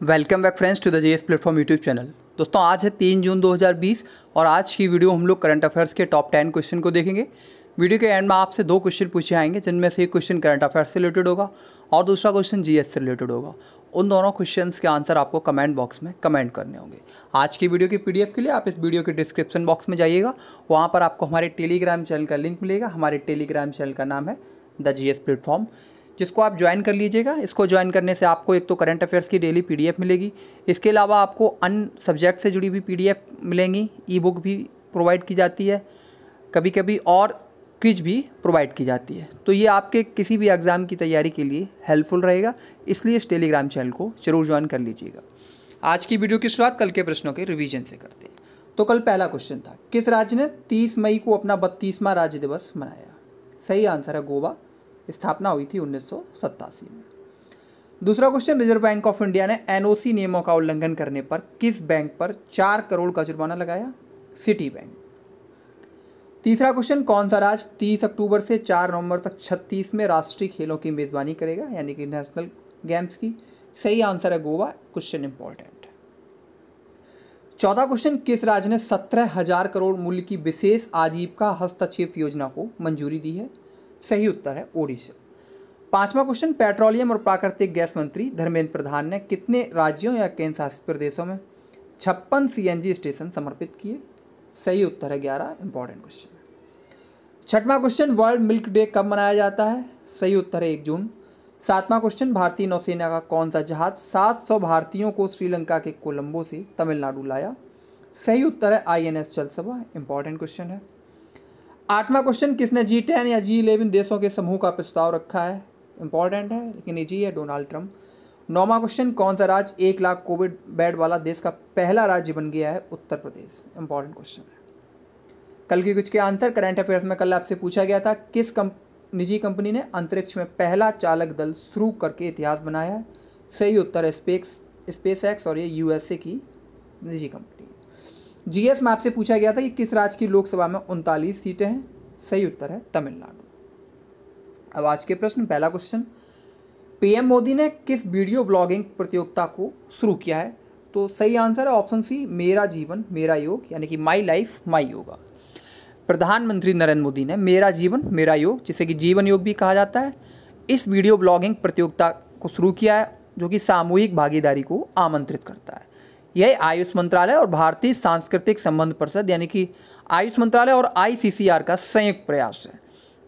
Welcome back friends to the GS platform YouTube channel. दोस्तों आज है 3 जून 2020 और आज की वीडियो हम लोग करंट अफेयर्स के टॉप 10 क्वेश्चन को देखेंगे। वीडियो के एंड में आपसे 2 क्वेश्चन पूछे आएंगे, जिनमें से एक क्वेश्चन करंट अफेयर्स से रिलेटेड होगा और दूसरा क्वेश्चन जीएस से रिलेटेड होगा। उन दोनों क्वेश्चंस के आंसर आपको कमेंट बॉक्स में कमेंट करने होंगे। आज की वीडियो की पीडीएफ के लिए आप इस वीडियो के डिस्क्रिप्शन बॉक्स में जाइएगा, वहाँ पर आपको हमारे टेलीग्राम चैनल का लिंक मिलेगा। हमारे टेलीग्राम चैनल का नाम है द जीएस प्लेटफॉर्म, जिसको आप ज्वाइन कर लीजिएगा। इसको ज्वाइन करने से आपको एक तो करंट अफेयर्स की डेली पीडीएफ मिलेगी, इसके अलावा आपको अन्य सब्जेक्ट से जुड़ी हुई पीडीएफ मिलेंगी, ई बुक भी प्रोवाइड की जाती है, कभी कभी और क्विज भी प्रोवाइड की जाती है। तो ये आपके किसी भी एग्ज़ाम की तैयारी के लिए हेल्पफुल रहेगा, इसलिए इस टेलीग्राम चैनल को जरूर ज्वाइन कर लीजिएगा। आज की वीडियो की शुरुआत कल के प्रश्नों के रिवीजन से करते हैं। तो कल पहला क्वेश्चन था, किस राज्य ने 30 मई को अपना 32वां राज्य दिवस मनाया? सही आंसर है गोवा। स्थापना हुई थी 1987 में। दूसरा question, reserve bank of India ने एनओसी नियमों का उल्लंघन करने पर किस बैंक पर 4 करोड़ का जुर्माना लगाया? City bank. तीसरा क्वेश्चन, कौन सा राज्य 30 अक्टूबर से 4 नवंबर तक 36 में राष्ट्रीय खेलों की मेजबानी करेगा, यानी कि नेशनल गेम्स की? सही आंसर है गोवा। Question important. चौथा क्वेश्चन, किस राज्य ने 17,000 करोड़ मूल्य की विशेष आजीविका हस्तक्षेप योजना को मंजूरी दी है? सही उत्तर है ओडिशा। पांचवा क्वेश्चन, पेट्रोलियम और प्राकृतिक गैस मंत्री धर्मेंद्र प्रधान ने कितने राज्यों या केंद्र शासित प्रदेशों में 56 सीएनजी स्टेशन समर्पित किए? सही उत्तर है 11। Important question. छठवां क्वेश्चन, वर्ल्ड मिल्क डे कब मनाया जाता है? सही उत्तर है 1 जून। सातवां क्वेश्चन, भारतीय नौसेना का कौन सा जहाज 700 भारतीयों को श्रीलंका के कोलंबो से तमिलनाडु लाया? सही उत्तर है INS जलसवा। इंपॉर्टेंट क्वेश्चन है। आठवां क्वेश्चन, किसने G10 या G11 देशों के समूह का प्रस्ताव रखा है? इंपॉर्टेंट है, लेकिन ये जी है डोनाल्ड ट्रंप। नौवां क्वेश्चन, कौन सा राज्य 1 लाख कोविड बेड वाला देश का पहला राज्य बन गया है? उत्तर प्रदेश। इंपॉर्टेंट क्वेश्चन है। कल के कुछ के आंसर करंट अफेयर्स में कल आपसे पूछा गया था, किस निजी कंपनी ने अंतरिक्ष में पहला चालक दल शुरू करके इतिहास बनाया है? सही उत्तर है स्पेसएक्स, और ये USA की निजी कंपनी। जीएस में आपसे पूछा गया था कि किस राज्य की लोकसभा में 39 सीटें हैं? सही उत्तर है तमिलनाडु। अब आज के प्रश्न, पहला क्वेश्चन, पीएम मोदी ने किस वीडियो ब्लॉगिंग प्रतियोगिता को शुरू किया है? तो सही आंसर है ऑप्शन सी, मेरा जीवन मेरा योग, यानी कि माई लाइफ माई योगा। प्रधानमंत्री नरेंद्र मोदी ने मेरा जीवन मेरा योग, जिसे कि जीवन योग भी कहा जाता है, इस वीडियो ब्लॉगिंग प्रतियोगिता को शुरू किया है, जो कि सामूहिक भागीदारी को आमंत्रित करता है। यह आयुष मंत्रालय और भारतीय सांस्कृतिक संबंध परिषद, यानी कि आयुष मंत्रालय और ICCR का संयुक्त प्रयास है।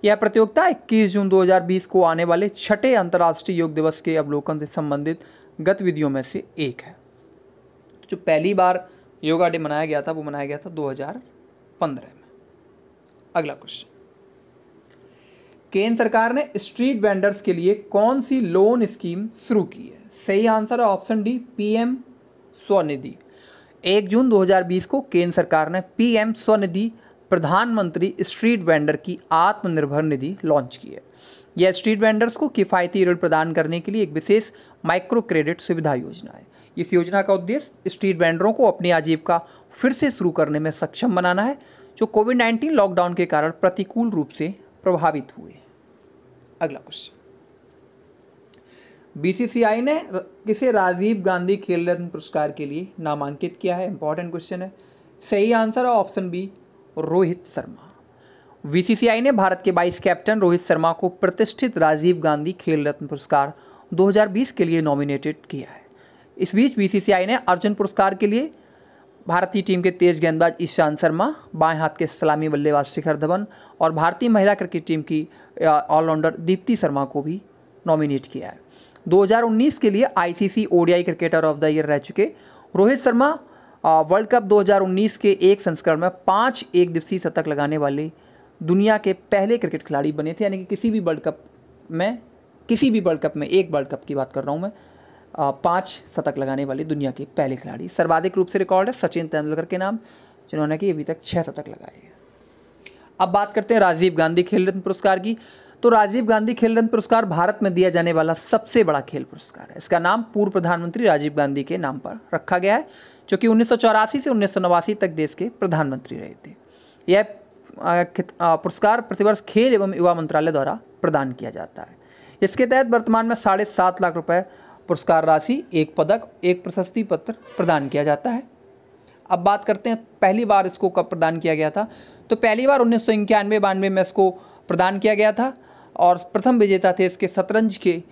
यह प्रतियोगिता 21 जून 2020 को आने वाले 6ठे अंतर्राष्ट्रीय योग दिवस के अवलोकन से संबंधित गतिविधियों में से एक है। जो पहली बार योगा डे मनाया गया था वो मनाया गया था 2015 में। अगला क्वेश्चन, केंद्र सरकार ने स्ट्रीट वेंडर्स के लिए कौन सी लोन स्कीम शुरू की है? सही आंसर है ऑप्शन डी, PM स्वनिधि। 1 जून 2020 को केंद्र सरकार ने PM स्वनिधि प्रधानमंत्री स्ट्रीट वेंडर की आत्मनिर्भर निधि लॉन्च की है। यह स्ट्रीट वेंडर्स को किफ़ायती ऋण प्रदान करने के लिए एक विशेष माइक्रो क्रेडिट सुविधा योजना है। इस योजना का उद्देश्य स्ट्रीट वेंडरों को अपनी आजीविका फिर से शुरू करने में सक्षम बनाना है, जो कोविड-19 लॉकडाउन के कारण प्रतिकूल रूप से प्रभावित हुए। अगला क्वेश्चन, BCCI ने किसे राजीव गांधी खेल रत्न पुरस्कार के लिए नामांकित किया है? इंपॉर्टेंट क्वेश्चन है। सही आंसर है option B, Rohit Sharma. BCCI ने भारत के 22 कैप्टन रोहित शर्मा को प्रतिष्ठित राजीव गांधी खेल रत्न पुरस्कार 2020 के लिए नॉमिनेटेड किया है। इस बीच BCCI ने अर्जुन पुरस्कार के लिए भारतीय टीम के तेज गेंदबाज ईशांत शर्मा, बाएं हाथ के सलामी बल्लेबाज शिखर धवन और भारतीय महिला क्रिकेट टीम की ऑलराउंडर दीप्ति शर्मा को भी नॉमिनेट किया है। 2019 के लिए ICC ODI cricketer of the year रह चुके रोहित शर्मा वर्ल्ड कप 2019 के एक संस्करण में 5 एकदिवसीय शतक लगाने वाले दुनिया के पहले क्रिकेट खिलाड़ी बने थे, यानी कि किसी भी वर्ल्ड कप में एक वर्ल्ड कप की बात कर रहा हूँ मैं, 5 शतक लगाने वाले दुनिया के पहले खिलाड़ी। सर्वाधिक रूप से रिकॉर्ड है सचिन तेंदुलकर के नाम, जिन्होंने कि अभी तक 6 शतक लगाए हैं। अब बात करते हैं राजीव गांधी खेल रत्न पुरस्कार की। तो राजीव गांधी खेल रत्न पुरस्कार भारत में दिया जाने वाला सबसे बड़ा खेल पुरस्कार है। इसका नाम पूर्व प्रधानमंत्री राजीव गांधी के नाम पर रखा गया है, जो कि 1984 से 1989 तक देश के प्रधानमंत्री रहे थे। यह पुरस्कार प्रतिवर्ष खेल एवं युवा मंत्रालय द्वारा प्रदान किया जाता है। इसके तहत वर्तमान में 7.5 लाख रुपए पुरस्कार राशि, 1 पदक, 1 प्रशस्ति पत्र प्रदान किया जाता है। अब बात करते हैं पहली बार इसको कब प्रदान किया गया था। तो पहली बार 1991-92 में इसको प्रदान किया गया था और प्रथम विजेता थे इसके शतरंज के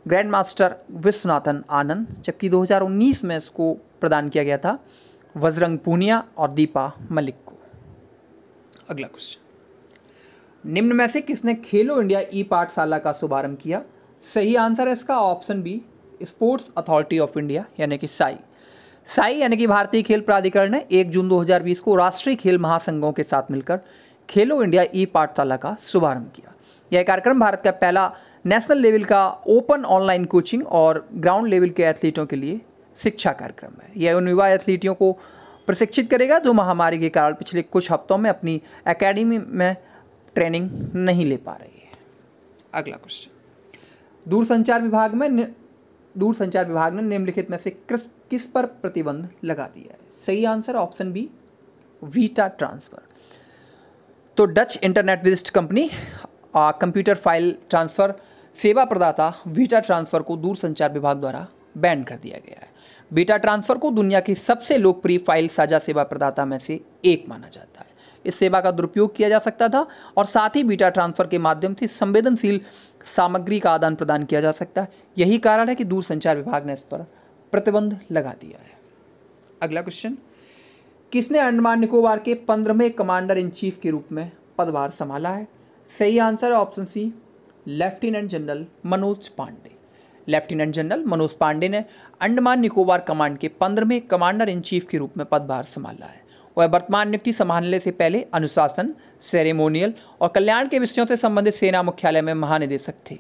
ग्रैंड मास्टर विश्वनाथन आनंद, जबकि 2019 में इसको प्रदान किया गया था बजरंग पूनिया और दीपा मलिक को। अगला क्वेश्चन, निम्न में से किसने खेलो इंडिया ई पाठशाला का शुभारंभ किया? सही आंसर है इसका option B, sports authority of India यानी कि साई। साई यानी कि भारतीय खेल प्राधिकरण ने 1 जून 2020 को राष्ट्रीय खेल महासंघों के साथ मिलकर खेलो इंडिया ई पाठशाला का शुभारंभ किया। यह कार्यक्रम भारत का पहला नेशनल लेवल का ओपन ऑनलाइन कोचिंग और ग्राउंड लेवल के एथलीटों के लिए शिक्षा कार्यक्रम है। यह उन युवा एथलीटों को प्रशिक्षित करेगा जो महामारी के कारण पिछले कुछ हफ्तों में अपनी एकेडमी में ट्रेनिंग नहीं ले पा रही है। अगला क्वेश्चन, दूरसंचार विभाग ने निम्नलिखित में से किस पर प्रतिबंध लगा दिया है? सही answer option B, WeTransfer. तो डच इंटरनेट विजिट कंपनी कंप्यूटर फाइल ट्रांसफर सेवा प्रदाता वीटा ट्रांसफर को दूरसंचार विभाग द्वारा बैन कर दिया गया है। वीटा ट्रांसफर को दुनिया की सबसे लोकप्रिय फाइल साझा सेवा प्रदाता में से एक माना जाता है। इस सेवा का दुरुपयोग किया जा सकता था और साथ ही वीटा ट्रांसफर के माध्यम से संवेदनशील सामग्री का आदान प्रदान किया जा सकता है। यही कारण है कि दूरसंचार विभाग ने इस पर प्रतिबंध लगा दिया है। अगला क्वेश्चन, किसने अंडमान निकोबार के 15वें कमांडर इन चीफ के रूप में पदभार संभाला है? सही आंसर है option C, lieutenant general Manoj Pande. Lieutenant general Manoj Pande ने अंडमान निकोबार कमांड के 15वें कमांडर इन चीफ के रूप में पदभार संभाला है। वह वर्तमान नियुक्ति संभालने से पहले अनुशासन, सेरेमोनियल और कल्याण के विषयों से संबंधित सेना मुख्यालय में महानिदेशक थे।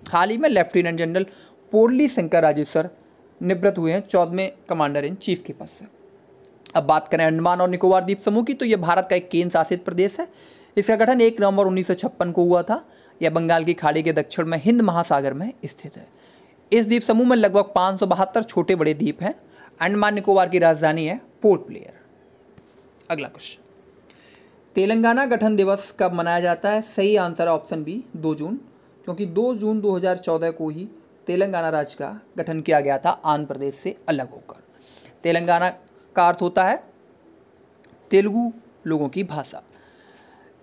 हाल ही में लेफ्टिनेंट जनरल पोर्ली शंकर राजेश्वर निवृत्त हुए हैं 14वें कमांडर इन चीफ के पद से। अब बात करें अंडमान और निकोबार द्वीप समूह की, तो यह भारत का एक केंद्र शासित प्रदेश है। इसका गठन 1 नवंबर 1956 को हुआ था। यह बंगाल की खाड़ी के दक्षिण में हिंद महासागर में स्थित है। इस द्वीप समूह में लगभग 572 छोटे बड़े द्वीप हैं। अंडमान निकोबार की राजधानी है पोर्ट ब्लेयर। अगला क्वेश्चन, तेलंगाना गठन दिवस कब मनाया जाता है? सही आंसर है ऑप्शन बी, 2 जून, क्योंकि 2 जून 2014 को ही तेलंगाना राज्य का गठन किया गया था आंध्र प्रदेश से अलग होकर। तेलंगाना का अर्थ होता है तेलुगु लोगों की भाषा।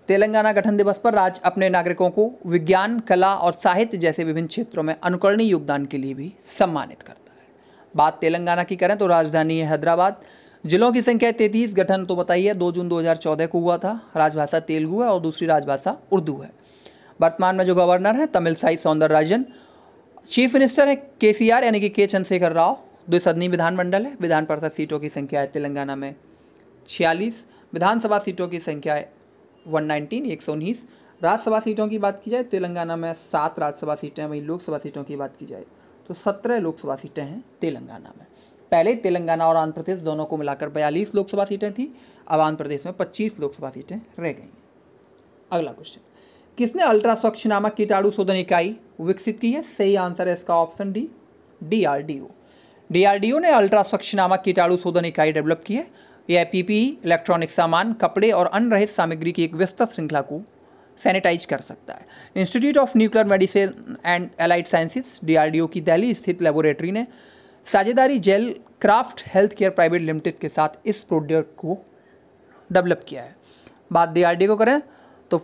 तेलंगाना गठन दिवस पर राज्य अपने नागरिकों को विज्ञान, कला और साहित्य जैसे विभिन्न क्षेत्रों में अनुकरणीय योगदान के लिए भी सम्मानित करता है। बात तेलंगाना की करें तो राजधानी है हैदराबाद। जिलों की संख्या 33। गठन तो बताइए 2 जून 2014 को हुआ था। राजभाषा तेलुगु है और दूसरी राजभाषा उर्दू है। वर्तमान में जो गवर्नर हैं तमिलसाई सौंदरराजन। चीफ मिनिस्टर है केसीआर यानी कि के चंद्रशेखर राव। द्विसदनीय विधानमंडल है। विधान परिषद सीटों की संख्या है तेलंगाना में 46। विधानसभा सीटों की संख्या है 119। राज्यसभा सीटों की बात की जाए तेलंगाना में 7 राज्यसभा सीटें हैं। वहीं लोकसभा सीटों की बात की जाए तो 17 लोकसभा सीटें हैं तेलंगाना में। पहले तेलंगाना और आंध्र प्रदेश दोनों को मिलाकर 42 लोकसभा सीटें थी। अब आंध्र प्रदेश में 25 लोकसभा सीटें रह गई हैं। अगला क्वेश्चन, किसने अल्ट्रा स्वच्छ नामक कीटाणु शोधन इकाई विकसित की है? सही आंसर है इसका ऑप्शन डी, DRDO। DRDO ने अल्ट्रा स्वच्छ नामक कीटाणु शोधन इकाई डेवलप की है। यह PPE, इलेक्ट्रॉनिक सामान, कपड़े और अन्य रहित सामग्री की एक विस्तृत श्रृंखला को सैनिटाइज कर सकता है। Institute of nuclear medicine and allied sciences DRDO की दिल्ली स्थित लेबोरेटरी ने साझेदारी gel craft health care private limited के साथ इस प्रोडक्ट को डेवलप किया है। बात DRDO को करें तो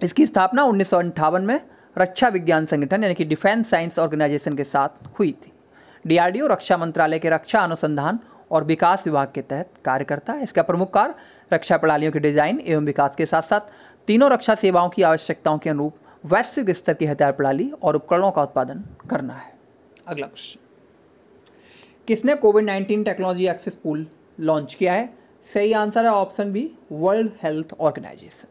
इसकी स्थापना 1958 में रक्षा विज्ञान संगठन यानी कि डिफेंस साइंस ऑर्गेनाइजेशन के साथ हुई थी। DRDO रक्षा मंत्रालय के रक्षा अनुसंधान और विकास विभाग के तहत कार्य करता है। इसका प्रमुख कार्य रक्षा प्रणालियों के डिजाइन एवं विकास के साथ साथ तीनों रक्षा सेवाओं की आवश्यकताओं के अनुरूप वैश्विक स्तर की हथियार प्रणाली और उपकरणों का उत्पादन करना है। अगला क्वेश्चन, किसने कोविड-19 टेक्नोलॉजी एक्सेस पूल लॉन्च किया है? सही आंसर है option B, world health organisation.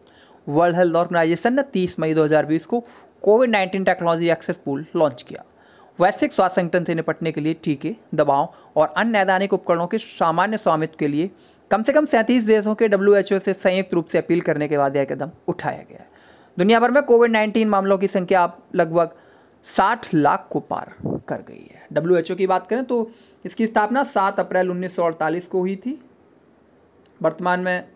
World health organisation ने 30 मई 2020 को कोविड-19 टेक्नोलॉजी एक्सेस पूल लॉन्च किया। वैश्विक स्वास्थ्य संकट से निपटने के लिए टीके, दवाओं और अन्य नैदानिक उपकरणों के सामान्य स्वामित्व के लिए कम से कम 37 देशों के WHO से संयुक्त रूप से अपील करने के बाद यह कदम उठाया गया है। दुनिया भर में कोविड-19 मामलों की संख्या अब लगभग 60 लाख को पार कर गई है। WHO की बात करें तो इसकी स्थापना 7 अप्रैल 1948 को हुई थी। वर्तमान में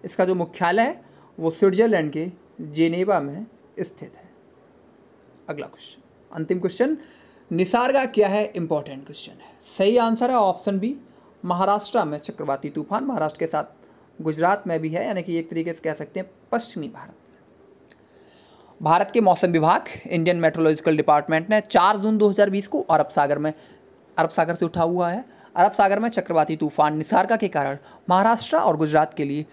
इसका जो मुख्यालय है वो स्विट्जरलैंड के जेनेवा में स्थित है। अगला क्वेश्चन, अंतिम क्वेश्चन, निसर्गा क्या है, इंपॉर्टेंट क्वेश्चन है। सही आंसर है ऑप्शन बी, महाराष्ट्र में चक्रवाती तूफान। महाराष्ट्र के साथ गुजरात में भी है, यानी कि एक तरीके से कह सकते हैं पश्चिमी भारत। भारत के मौसम विभाग इंडियन मेट्रोलॉजिकल डिपार्टमेंट ने 4 जून 2020 को अरब सागर से उठा हुआ है। अरब सागर में चक्रवाती तूफान निसर्गा के कारण महाराष्ट्र और गुजरात के लिए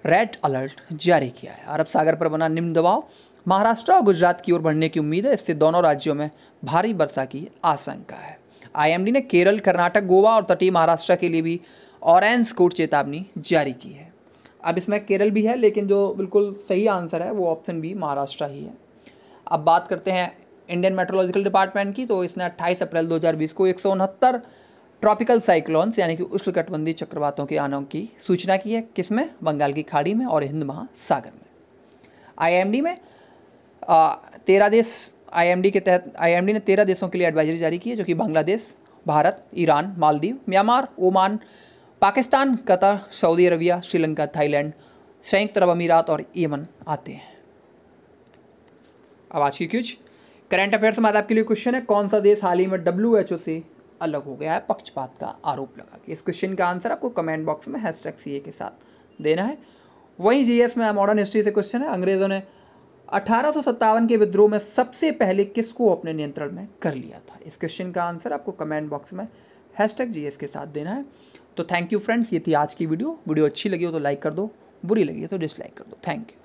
रेड अलर्ट जारी किया है। अरब सागर पर बना निम्न दबाव महाराष्ट्र और गुजरात की ओर बढ़ने की उम्मीद है। इससे दोनों राज्यों में भारी वर्षा की आशंका है। आईएमडी ने केरल, कर्नाटक, गोवा और तटीय महाराष्ट्र के लिए भी ऑरेंज कोड चेतावनी जारी की है। अब इसमें केरल भी है, लेकिन जो बिल्कुल सही आंसर है वो ऑप्शन बी, महाराष्ट्र ही है। अब बात करते हैं इंडियन मेट्रोलॉजिकल डिपार्टमेंट की, तो इसने 28 अप्रैल 2020 को 169 ट्रॉपिकल साइक्लोन्स यानी कि उष्णकटिबंधीय चक्रवातों के आने की सूचना की है। किसमें? बंगाल की खाड़ी में और हिंद महासागर में। आईएमडी में 13 देश, आईएमडी के तहत आईएमडी ने 13 देशों के लिए एडवाइजरी जारी की है, जो कि Bangladesh, Bharat, Iran, Maldives, Myanmar, Oman, Pakistan, Qatar, Saudi Arabia, Sri Lanka, Thailand, संयुक्त अरब अमीरात और यमन आते हैं। अब आज की कुछ करंट अफेयर्स में आपके लिए क्वेश्चन है, कौन सा देश हाल ही में WHO से अलग हो गया है पक्षपात का आरोप लगा के? इस क्वेश्चन का आंसर आपको कमेंट बॉक्स में #CA के साथ देना है। वहीं जीएस में मॉडर्न हिस्ट्री से क्वेश्चन है, अंग्रेजों ने 1857 के विद्रोह में सबसे पहले किसको अपने नियंत्रण में कर लिया था? इस क्वेश्चन का आंसर आपको कमेंट बॉक्स में #GS के साथ देना है। तो थैंक यू फ्रेंड्स, ये थी आज की वीडियो। वीडियो अच्छी लगी हो तो लाइक कर दो, बुरी लगी हो तो डिसलाइक कर दो। Thank you.